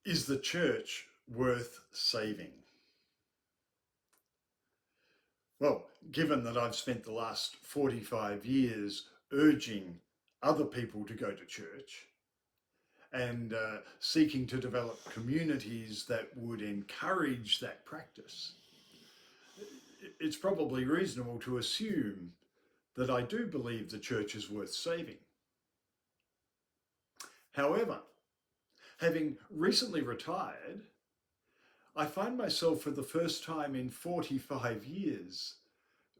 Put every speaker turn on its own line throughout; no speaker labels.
Is the church worth saving? Well, given that I've spent the last 45 years urging other people to go to church and seeking to develop communities that would encourage that practice, it's probably reasonable to assume that I do believe the church is worth saving. However, having recently retired, I find myself for the first time in 45 years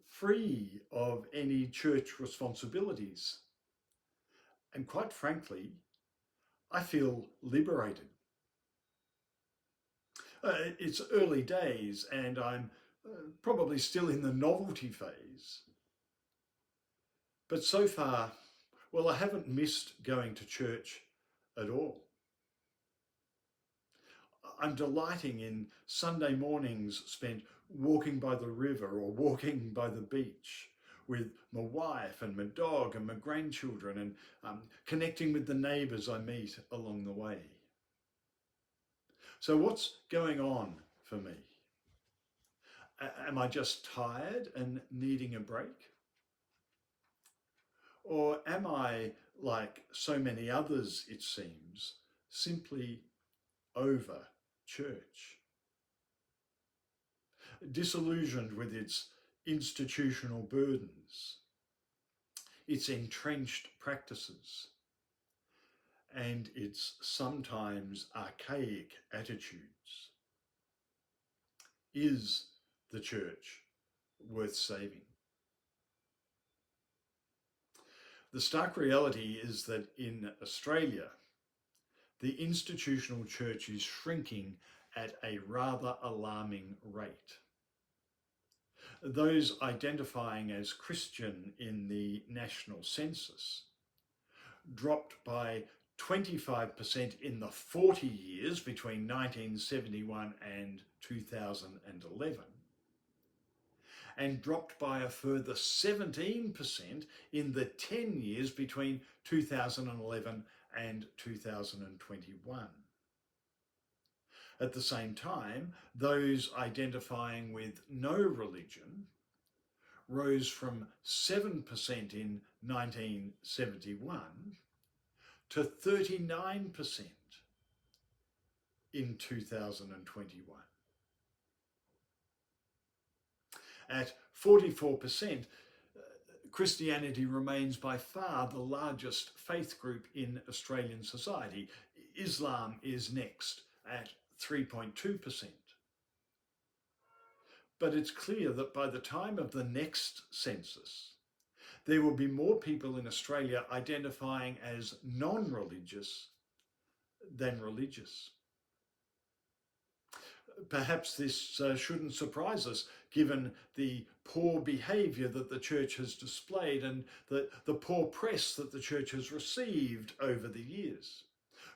free of any church responsibilities. And quite frankly, I feel liberated. It's early days and I'm probably still in the novelty phase. But so far, well, I haven't missed going to church at all. I'm delighting in Sunday mornings spent walking by the river or walking by the beach with my wife and my dog and my grandchildren, and connecting with the neighbours I meet along the way. So what's going on for me? Am I just tired and needing a break? Or am I, like so many others it seems, simply over church? Disillusioned with its institutional burdens, its entrenched practices, and its sometimes archaic attitudes. Is the church worth saving? The stark reality is that in Australia, the institutional church is shrinking at a rather alarming rate. Those identifying as Christian in the national census dropped by 25% in the 40 years between 1971 and 2011, and dropped by a further 17% in the 10 years between 2011 and 2021. At the same time, those identifying with no religion rose from 7% in 1971 to 39% in 2021. At 44%, Christianity remains by far the largest faith group in Australian society. Islam is next at 3.2%. But it's clear that by the time of the next census, there will be more people in Australia identifying as non-religious than religious. Perhaps this shouldn't surprise us, given the poor behaviour that the church has displayed and the poor press that the church has received over the years.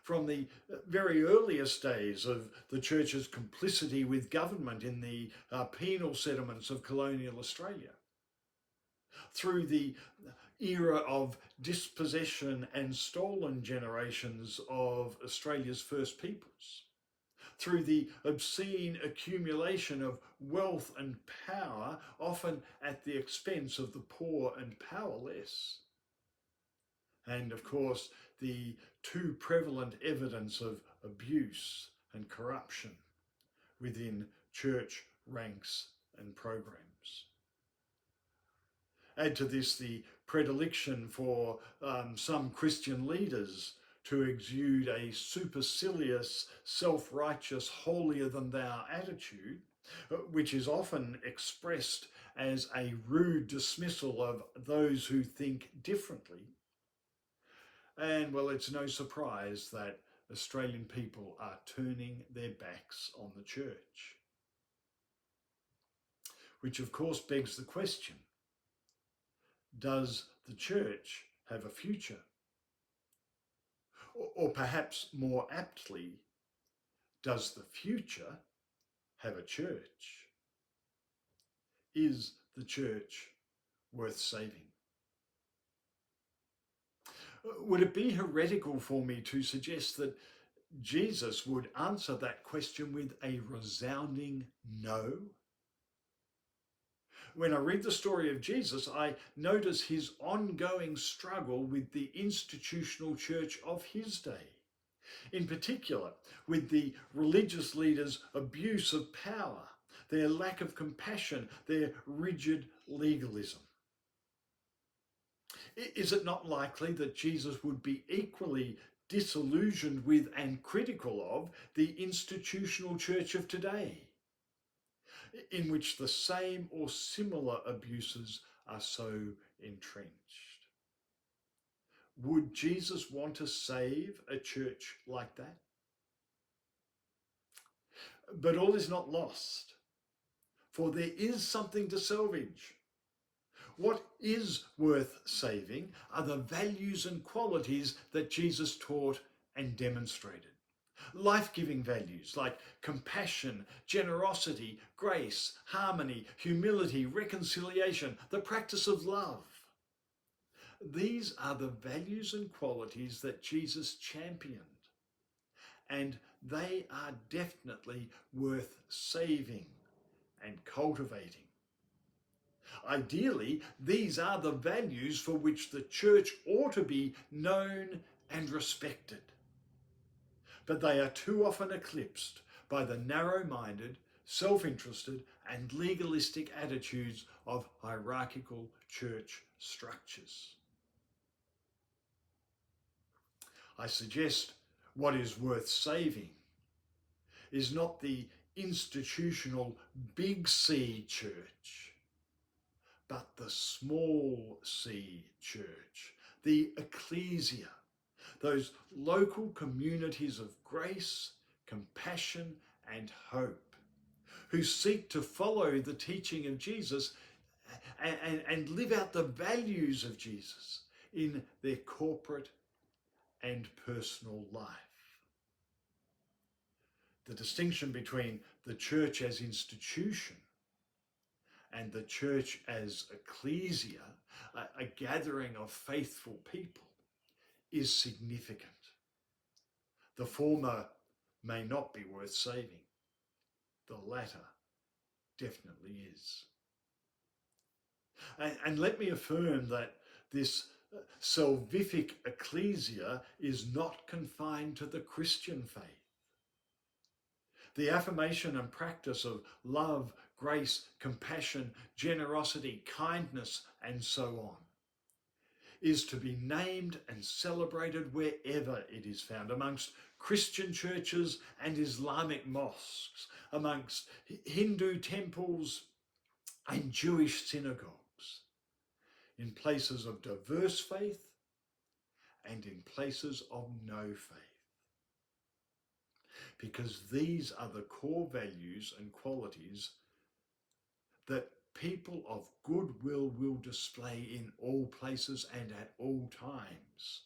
From the very earliest days of the church's complicity with government in the penal settlements of colonial Australia, through the era of dispossession and stolen generations of Australia's First Peoples, through the obscene accumulation of wealth and power, often at the expense of the poor and powerless. And of course, the too prevalent evidence of abuse and corruption within church ranks and programs. Add to this the predilection for some Christian leaders to exude a supercilious, self-righteous, holier-than-thou attitude, which is often expressed as a rude dismissal of those who think differently. And well, it's no surprise that Australian people are turning their backs on the church. Which of course begs the question, does the church have a future? Or perhaps more aptly, does the future have a church? Is the church worth saving? Would it be heretical for me to suggest that Jesus would answer that question with a resounding no? When I read the story of Jesus, I notice his ongoing struggle with the institutional church of his day. In particular, with the religious leaders' abuse of power, their lack of compassion, their rigid legalism. Is it not likely that Jesus would be equally disillusioned with and critical of the institutional church of today, in which the same or similar abuses are so entrenched? Would Jesus want to save a church like that? But all is not lost, for there is something to salvage. What is worth saving are the values and qualities that Jesus taught and demonstrated. Life-giving values like compassion, generosity, grace, harmony, humility, reconciliation, the practice of love. These are the values and qualities that Jesus championed, and they are definitely worth saving and cultivating. Ideally, these are the values for which the church ought to be known and respected. But they are too often eclipsed by the narrow-minded, self-interested and legalistic attitudes of hierarchical church structures. I suggest what is worth saving is not the institutional big C church, but the small c church, the ecclesia, those local communities of grace, compassion, and hope, who seek to follow the teaching of Jesus and live out the values of Jesus in their corporate and personal life. The distinction between the church as institution and the church as ecclesia, a gathering of faithful people, is significant. The former may not be worth saving. The latter definitely is. And let me affirm that this salvific ecclesia is not confined to the Christian faith. The affirmation and practice of love, grace, compassion, generosity, kindness, and so on is to be named and celebrated wherever it is found, amongst Christian churches and Islamic mosques, amongst Hindu temples and Jewish synagogues, in places of diverse faith and in places of no faith. Because these are the core values and qualities that people of goodwill will display in all places and at all times.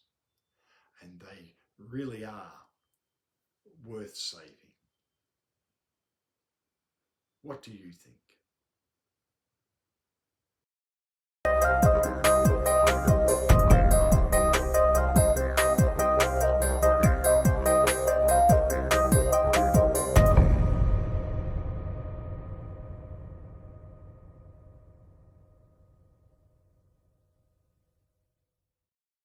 And they really are worth saving. What do you think?